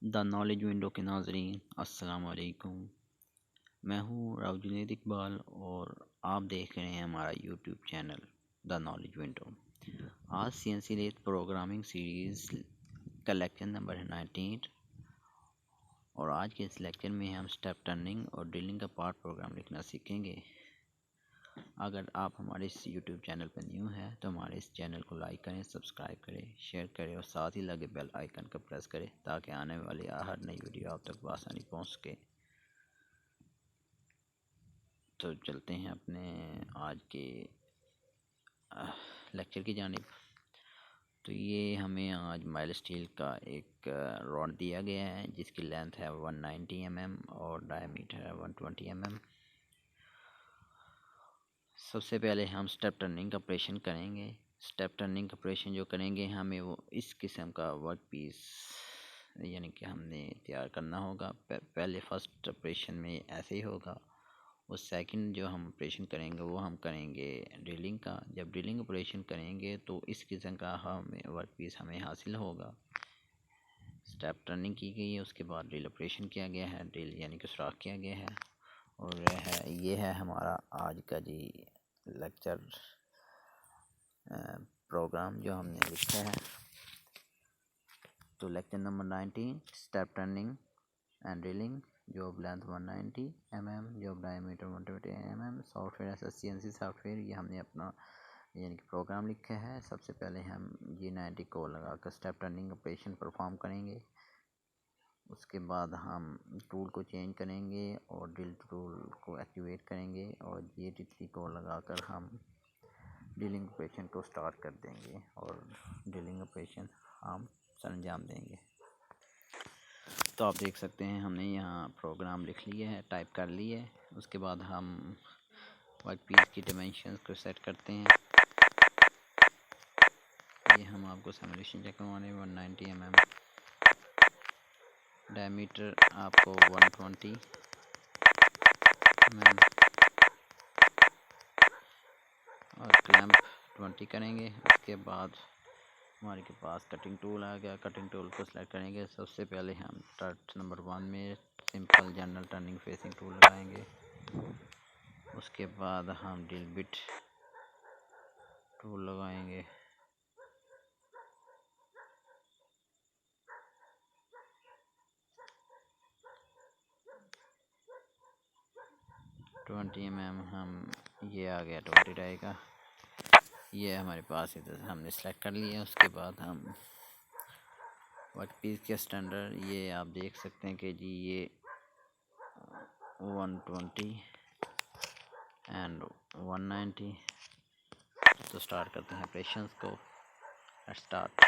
The knowledge window के नाज़रीन अस्सलाम वालेकुम। मैं हूँ राउजुनेद इकबाल और आप देख रहे हैं हमारा YouTube channel the knowledge window. आज सीएनसी लेथ प्रोग्रामिंग सीरीज़ का लेक्चर नंबर है 19 और आज के इस लेक्चर में हम स्टेप टर्निंग और ड्रिलिंग का पार्ट प्रोग्राम लिखना सीखेंगे। अगर आप हमारे इस यूट्यूब चैनल पर न्यू हैं तो हमारे इस चैनल को लाइक करें, सब्सक्राइब करें, शेयर करें और साथ ही लगे बेल आइकन को प्रेस करें ताकि आने वाली हर नई वीडियो आप तक आसानी पहुंच सके। तो चलते हैं अपने आज के लेक्चर की जानिब। तो ये हमें आज माइल स्टील का एक रॉड दिया गया है जिसकी लेंथ है 190 mm और डायमीटर है 120 mm। सबसे पहले हम स्टेप टर्निंग का ऑपरेशन करेंगे। स्टेप टर्निंग का ऑपरेशन जो करेंगे हमें वो इस किस्म का वर्क पीस यानी कि हमने तैयार करना होगा। पहले फर्स्ट ऑपरेशन में ऐसे ही होगा और सेकंड जो हम ऑपरेशन करेंगे वो हम करेंगे ड्रिलिंग का। जब ड्रिलिंग ऑपरेशन करेंगे तो इस किस्म का हमें वर्क पीस हमें हासिल होगा। स्टेप टर्निंग की गई है, उसके बाद ड्रिल ऑपरेशन किया गया है, ड्रिल यानी कि सुराख किया गया है। और ये है हमारा आज का जी लेक्चर प्रोग्राम जो हमने लिखा है। तो lecture number 19 step turning and drilling, job length 190 mm, job diameter 120 mm, software SSCNC software. ये हमने अपना यानी कि प्रोग्राम लिखा है। सबसे पहले हम G90 को लगाकर स्टेप टर्निंग ऑपरेशन परफॉर्म करेंगे। उसके बाद हम टूल को चेंज करेंगे और ड्रिल टूल को एक्टिवेट करेंगे और G83 को लगाकर हम ड्रिलिंग ऑपरेशन को स्टार्ट कर देंगे और ड्रिलिंग ऑपरेशन हम सरंजाम देंगे। तो आप देख सकते हैं हमने यहाँ प्रोग्राम लिख लिया है, टाइप कर लिया है। उसके बाद हम वर्क पीस की डायमेंशंस को सेट करते हैं। ये हम आपको सिमुलेशन चेक करवाने 190 mm, डायमीटर आपको 120 mm और क्लैंप 20 करेंगे। उसके बाद हमारे के पास कटिंग टूल आ गया। कटिंग टूल को सिलेक्ट करेंगे। सबसे पहले हम टर्ट नंबर 1 में simple general turning facing tool लगाएंगे। उसके बाद हम ड्रिल बिट टूल लगाएंगे। हम ये आ गया 20 डाई का, ये हमारे पास इधर हमने सेलेक्ट कर लिया। उसके बाद हम वर्क पीस के स्टैंडर्ड ये आप देख सकते हैं कि जी ये 120 एंड 190। तो स्टार्ट करते हैं ऑपरेशंस को। स्टार्ट।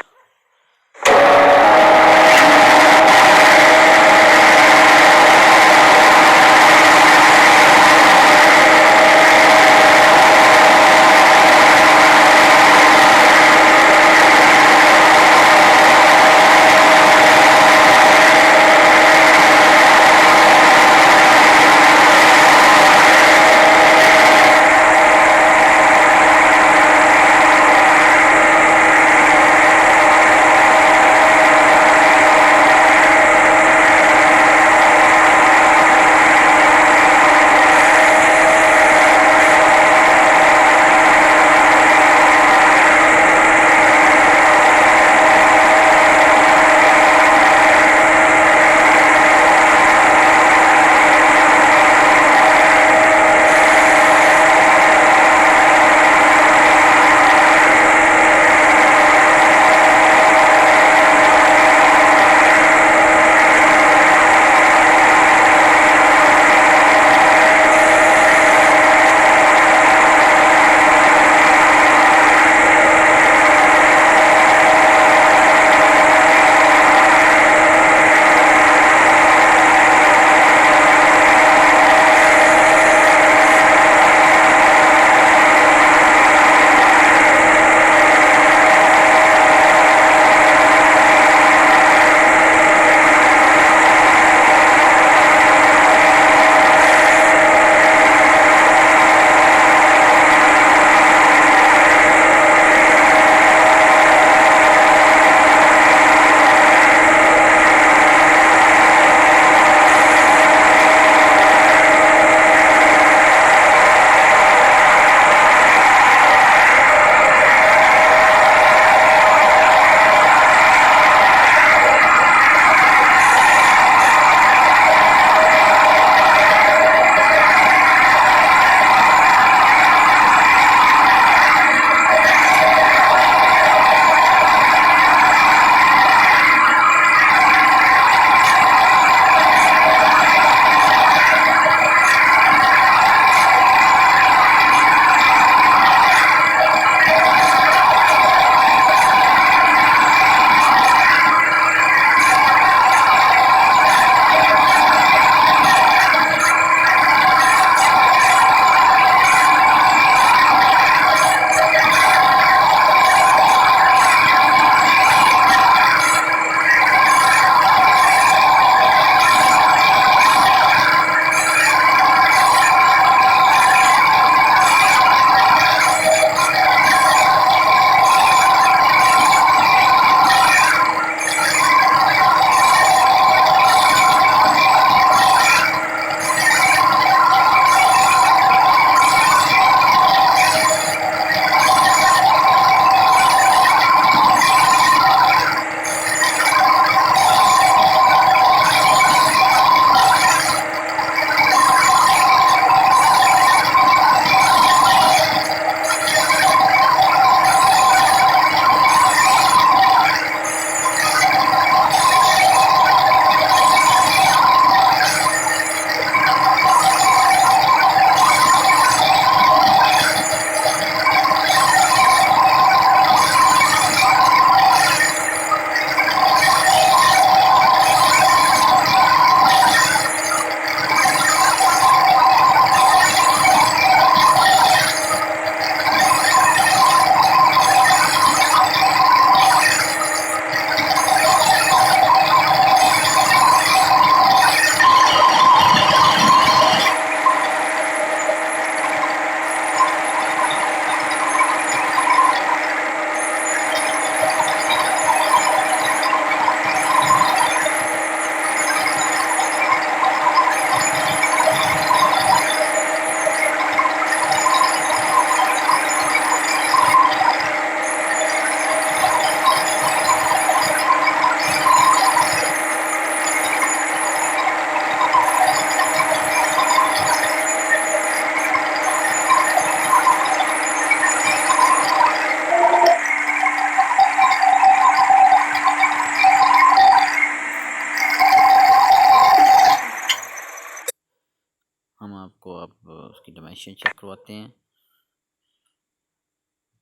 डायमेंशन चेक करवाते हैं।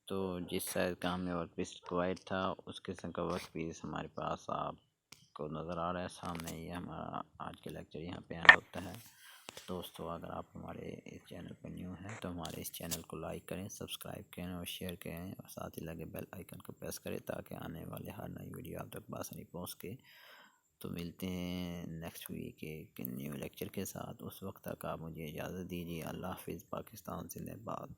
तो जिस साइज़ का हमें वर्क पीस रिक्वायर्ड था उस किस्म का वर्क पीस हमारे पास आपको नज़र आ रहा है सामने। ये हमारा आज का लेक्चर यहाँ पे एंड होता है। दोस्तों, अगर आप हमारे इस चैनल पर न्यू हैं तो हमारे इस चैनल को लाइक करें, सब्सक्राइब करें और शेयर करें और साथ ही लगे बेल आइकन को प्रेस करें ताकि आने वाले हर नई वीडियो आप तक आसानी पहुँच सके। तो मिलते हैं नेक्स्ट वीक एक न्यू लेक्चर के साथ। उस वक्त तक आप मुझे इजाज़त दीजिए। अल्लाह हाफिज़। पाकिस्तान जिंदाबाद।